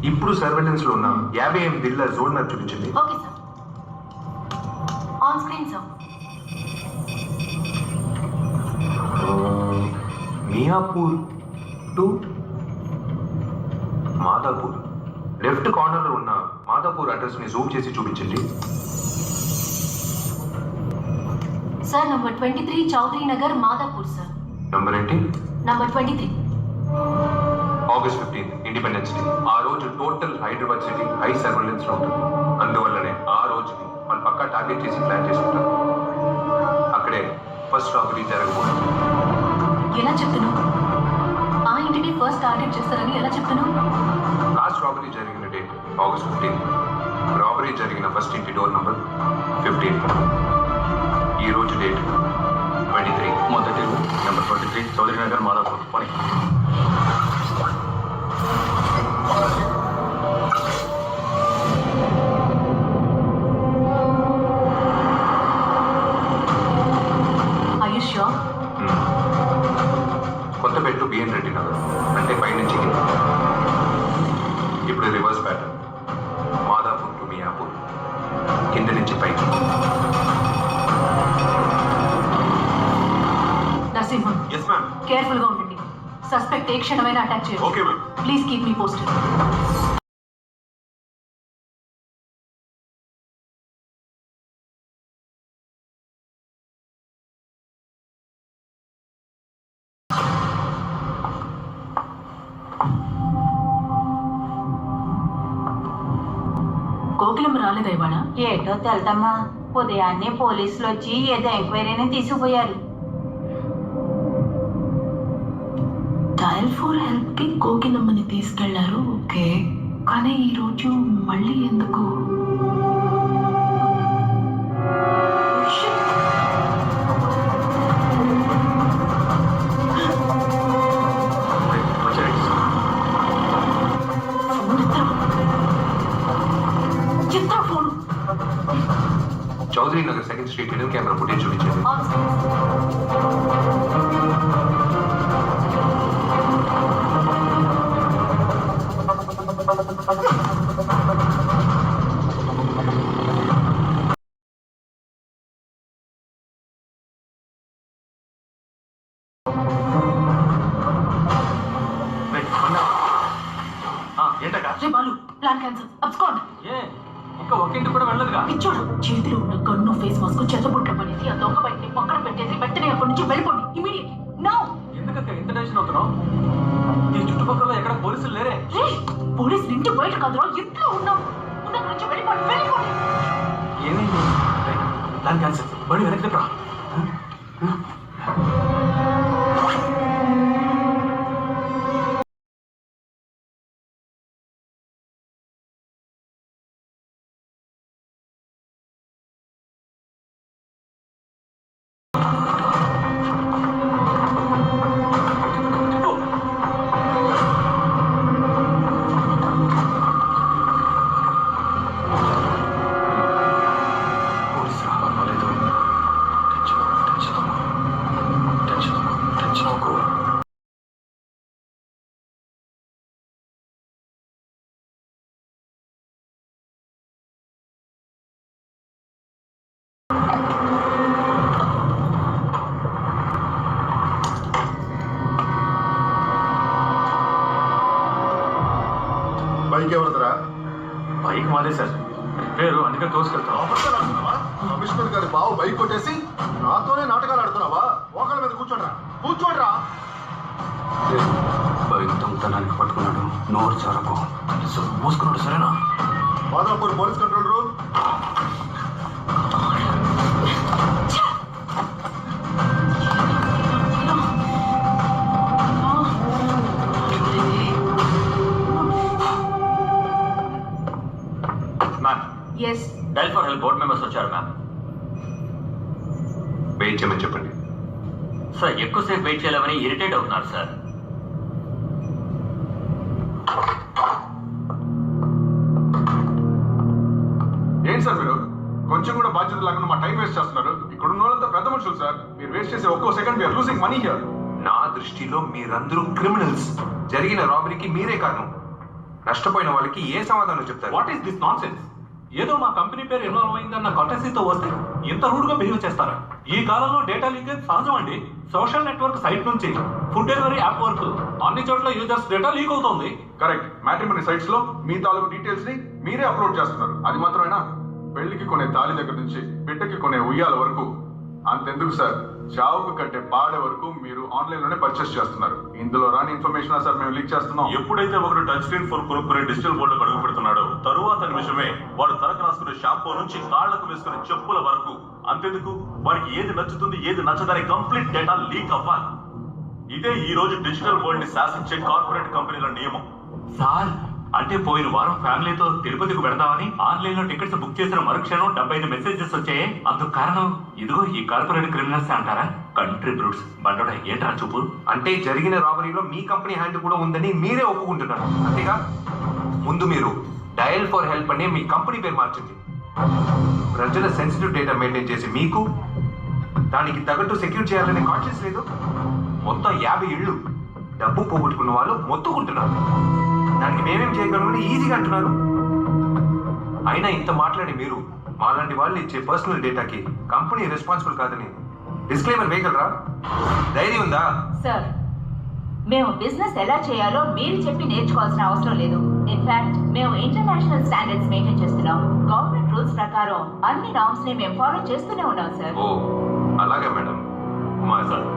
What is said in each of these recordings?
ఇప్పుడు సర్వేలెన్స్ లో ఉన్న 58 ఇళ్ల జోన్ మ్యాప్ చూపించింది. Okay sir, on screen sir. Miyapur to Madhapur left corner లో ఉన్న మాదాపూర్ అడ్రస్ ని జూమ్ చేసి చూపించింది. Sir number 23 Chowdary Nagar Madhapur sir. Number ఏంటి? నంబర్ 23. August 15 independence day. ఆ రోజు total Hyderabad city high surveillance లో ఉంటుంది. అందువల్లనే ఆ రోజుని వాళ్ళు పక్కా టార్గెట్ చేసి ప్లాన్ చేసుకుంటారు. అక్కడే ఫస్ట్ రాబరీ జరగబోతుంది. ఎలా చెప్తున్నావు? ఆ ఇంటిని ఫస్ట్ టార్గెట్ చేస్తారని ఎలా చెప్తున్నావు? లాస్ట్ రాబరీ జరిగిన డేట్ ఆగస్ట్ 15. రాబరీ జరిగిన ఫస్ట్ ఇంటి డోర్ నంబర్ 15. ఈ రోజు డేట్ 23. మొదటి నెంబర్ 23 చౌదరి నగర్ మాదాపూర్. పని కొత్తపేట బిఎన్ రెడ్డి నగర్ అంటే పైనుంచి ఇప్పుడు reverse pattern. Madhapur to Miyapur కింద నుంచి పైకి. Narasimhan, yes ma'am. కేర్ఫుల్ గా ఉండండి. సస్పెక్ట్ ఏ క్షణమైనా అటాక్ చేయండి. Okay ma'am. Please keep me posted. కోకిలమ్మ రాలేదా ఇవాళ? ఏటో తెల్దమ్మా. ఉదయాన్నే పోలీసులు వచ్చి ఏదో ఎంక్వైరీని తీసుకుపోయారు. డయల్ ఫర్ హెల్ప్ కి కోకిలమ్మని తీసుకెళ్లారు, ఓకే. కానీ ఈరోజు మళ్ళీ ఎందుకు? Chowdary Nagar second street hidden camera footage చూపించింది. Plan cancel. అబ్స్కాండ్. ఇంకా ఒక ఇంటి కూడా వెళ్ళదుగా. పిచ్చోడు, చేతిలో ఉన్న గన్ను ఫేస్ మాస్క్ చెత్తబుట్లో పడేసి ఆ దొంగ బయటని పక్కన పెట్టేసి వెంటనే అక్కడి నుంచి వెళ్ళిపోండి. Immediate now. ఎందుకంటే ఇంత టెన్షన్ అవుతున్నావు? ఈ చుట్టుపక్కల ఎక్కడ పోలీసులు లేరే? పోలీసులు ఇంటి బయట కాదురా, ఇంట్లో ఉన్నాం. ముందు అక్కడి నుంచి వెళ్ళిపోండి, వెళ్ళిపోండి. ఏమైంది? Plan cancel. బడి వెనక్కి రా. బైక్ ఎవరిదిరా? బైక్ మాదే సార్, రిపేరు, అందుకే తోసుకెళ్తాం. కమిషనర్ గారి బావు బైక్ కొట్టేసి నాతోనే నాటకాలు ఆడుతున్నావా? ఒకళ్ళ మీద కూర్చోడ్రా, కూర్చోడ్రా. బైక్ దొంగతనానికి పట్టుకున్నాడు. నోరు చారకు మూసుకున్నాడు. సరేనా? Madhapur police control room. Yes, dial for help board members వచ్చారు మ్యామ్. వెయిట్ చేయమని చెప్పండి. సార్ ఎక్కువసేపు వెయిట్ చేయాలని ఇరిటేట్ అవుతున్నారు సార్. ఏంటి సార్ మీరు కొంచెం కూడా బాధ్యత లేకుండా మా టైం వేస్ట్ చేస్తున్నారు? ఇక్కడ ఉన్న వాళ్ళంతా పెద్ద మనుషులు సార్. మీరు వేస్ట్ చేసే ఒక్కో second we are losing money here. నా దృష్టిలో మీరందరూ క్రిమినల్స్. జరిగిన రాబరీకి మీరే కారణం. నష్టపోయిన వాళ్ళకి ఏ సమాధానం చెప్తారు? What is this non sense? ఏదో మా కంపెనీ పేరు ఇన్వాల్వ్ అయిందన్న కటసీతో వస్తే ఇంత రూడ్ గా బిహేవ్ చేస్తారా? ఈ కాలంలో డేటా లీకేజ్ సహజం అండి. సోషల్ నెట్వర్క్ సైట్ నుంచి ఫుడ్ డెలివరీ యాప్ వరకు అన్ని చోట్ల యూజర్స్ డేటా లీక్ అవుతుంది. కరెక్ట్. మ్యాట్రిమోనీ సైట్స్ లో మీ తాలూకు డీటెయిల్స్ ని మీరే అప్లోడ్ చేస్తున్నారు. అది మాత్రమేనా? పెళ్లికి కొనే తాళి దగ్గర నుంచి బిడ్డకి కొనే ఉయ్యాల వరకు, అంతెందుకు సార్, చావుకు కట్టే పాడే వరకు మీరు ఆన్లైన్ లోనే పర్చేస్ చేస్తున్నారు. ఇందులో రాని ఇన్ఫర్మేషన్ సార్ మేము లీక్ చేస్తున్నాం. ఎప్పుడైతే ఒకరు టచ్ స్క్రీన్ ఫోన్ కొనుక్కునే డిజిటల్ బోర్డు అడుగు పెడుతున్నాడో తరువాత నిమిషమే వాడు తలకు రాసుకునే షాంపూ నుంచి కాళ్లకు వేసుకునే చెప్పుల వరకు, అంతెందుకు వాడికి ఏది నచ్చుతుంది ఏది నచ్చదని కంప్లీట్ డేటా లీక్ అవ్వాలి. ఇదే ఈ రోజు డిజిటల్ వరల్డ్ ని శాసించే కార్పొరేట్ కంపెనీల నియమం. సార్, అంటే పోయిన వారం ఫ్యామిలీతో తిరుపతికి వెళదామని ఆన్లైన్ లో టికెట్స్ బుక్ చేసిన మరుక్షణం 75 మెసేజెస్ వచ్చాయి. అందుకు కారణం ఇదిగో ఈ కార్పొరేట్ క్రిమినల్స్ అంటారా? కంట్రీ బ్రూట్స్ బండోడ ఏంట్రా చూపు. అంటే జరిగిన రాబరీలో మీ కంపెనీ హ్యాండ్ కూడా ఉందని మీరే ఒప్పుకుంటున్నారు, అంతేగా? ముందు మీరు డయల్ ఫర్ హెల్ప్ అనే మీ కంపెనీ పేరు మార్చింది. ప్రజల సెన్సిటివ్ డేటా మెయింటైన్ చేసి మీకు దానికి తగ్గట్టు సెక్యూర్ చేయాలనే కాన్షియస్ లేదు. మొత్తం 50 ఇళ్ళు డబ్బు పోగొట్టుకున్న వాళ్ళు మొత్తుకుంటున్నారు. దానికి మేమేం చేయగలమని ఈజీగా అంటున్నారు. అయినా ఇంత మాట్లాడి మీరు మాలాంటి వాళ్ళు ఇచ్చే పర్సనల్ డేటాకి కంపెనీ రెస్పాన్సిబుల్ కాదని డిస్క్లైమర్ వేయగలరా? ధైర్యం ఉందా? సార్, మేము బిజినెస్ ఎలా చేయాలో మీరు చెప్పి నేర్చుకోవాల్సిన అవసరం లేదు. ఇన్ఫాక్ట్ మేము ఇంటర్నేషనల్ స్టాండర్డ్స్ మెయింటైన్ చేస్తున్నాం. గవర్నమెంట్ రూల్స్ ప్రకారం అన్ని నామ్స్ ని మేము ఫాలో చేస్తూనే ఉన్నాం సార్. ఓ అలాగే మేడం. కుమార్ సార్,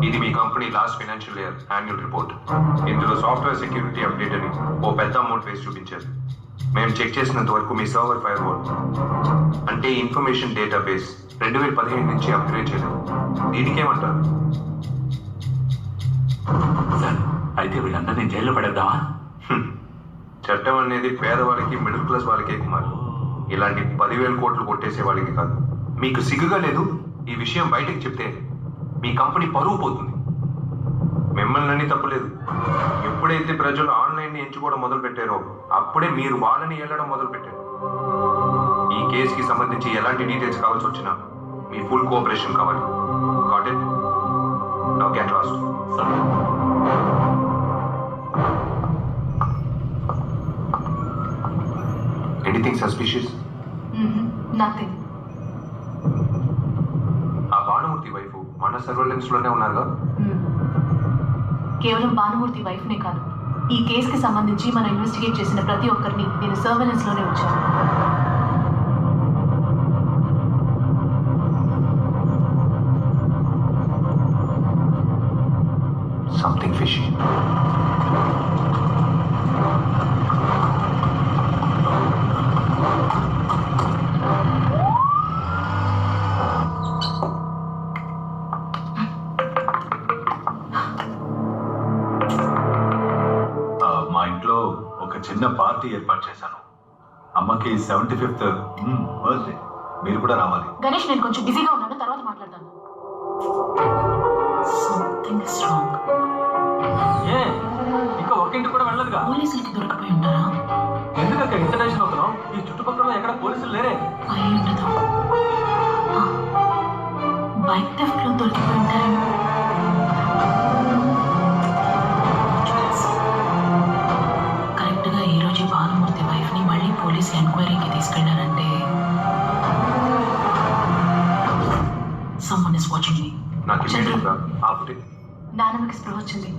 ఇది మీ company last financial year annual report. ఇందులో సాఫ్ట్వేర్ సెక్యూరిటీ అప్డేట్ అని ఓ పెద్ద అమౌంట్ వేసి చూపించారు. మేము చెక్ చేసినంత వరకు మీ సర్వర్ ఫైర్వాల్ అంటే ఇన్ఫర్మేషన్ డేటాబేస్ 2015 నుంచి అప్గ్రేడ్ చేయలేదు. దీనికేమంటారు? సార్, అయితే వీళ్ళందరినీ జైల్లో పడేద్దామా? చట్టం అనేది పేదవాళ్ళకి మిడిల్ క్లాస్ వాళ్ళకే కుమార్. ఇలాంటి 10,000 కోట్లు కొట్టేసే వాళ్ళకి కాదు. మీకు సిగ్గుగా లేదు? ఈ విషయం బయటకు చెప్తే మీ కంపెనీ పరువు పోతుంది. మిమ్మల్ని తప్పులేదు. ఎప్పుడైతే ప్రజలు ఆన్లైన్ ఎంచుకోవడం మొదలు పెట్టారో అప్పుడే మీరు వాళ్ళని వెళ్ళడం మొదలు పెట్టారు. ఈ కేసుకి సంబంధించి ఎలాంటి డీటెయిల్స్ కావాల్సి వచ్చినా మీ ఫుల్ కోఆపరేషన్ కావాలి. Got it? Now get lost. Anything suspicious? Nothing. ఆ భానుమూర్తి వైఫ్ మన సర్వేలెన్స్ లోనే ఉన్నారుగా? కేవలం భానుమూర్తి వైఫ్ నే కాదు, ఈ కేసుకి సంబంధించి మనం ఇన్వెస్టిగేట్ చేసిన ప్రతి ఒక్కరిని నేను సర్వేలెన్స్ లోనే ఉంచాను. Something fishy. చిన్న పార్టీ ఏర్పాటు చేశాను. అమ్మకి 75th బర్త్డే. మీరు కూడా రావాలి. గణేష్, నేను కొంచెం బిజీగా ఉన్నాను, తర్వాత మాట్లాడతాను. Something is wrong. ఏ ఇంకా ఒక ఇంటికి కూడా వెళ్ళదుగా? పోలీసులకి దొరికిపోయి ఉంటారా? ఎందుకక్క ఇంత టెన్షన్ అవుతున్నావు? ఈ చుట్టుపక్కల ఎక్కడ పోలీసులు లేరే? అయి ఉండదు. బైక్ థెఫ్ట్ లో దొరికిపోయి ఉంటారేమో. భానుమూర్తి వైఫ్ ని మళ్ళీ పోలీసు ఎంక్వైరీకి తీసుకెళ్లారంటే someone is watching me. నాకు ఇమీడియట్ గా ఆపుతే నానమ్మకి స్పృహ వచ్చింది.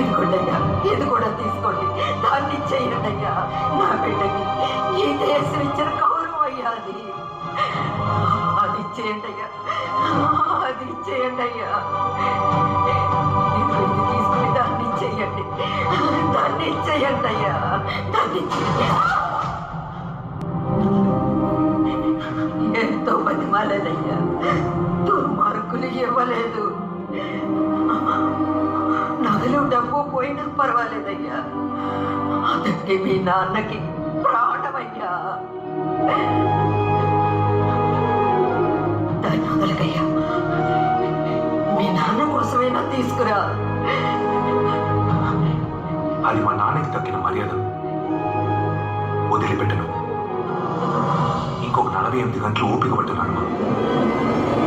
ఇదిగోండయ్యా, ఇది కూడా తీసుకోండి, దాన్ని ఇచ్చేయండి అయ్యా. నా బిడ్డకి ఈ దేశం ఇచ్చిన గౌరవం అయ్యా అది. అది ఇచ్చేయండి అయ్యా, అది ఇచ్చేయండి అయ్యా. ఇది తీసుకుని దాన్ని ఇచ్చేయండి, దాన్ని ఇచ్చేయండి అయ్యా, దాన్ని ఇచ్చేయండి. ఎంతో బతిమాలేదయ్యా, దుర్మార్గులు ఇవ్వలేదు. నగలు డబ్బు పోయినా పర్వాలేదయ్యా, అతనికి మీ నాన్నకి ప్రాణమయ్యా. దాన్ని వదలకయ్యా, మీ నాన్న కోసమైనా తీసుకురా. అది మా నాన్నకి తగ్గిన మర్యాద. వదిలిపెట్టను. ఇంకొక 48 గంటలు ఓపిక పట్టున్నాను.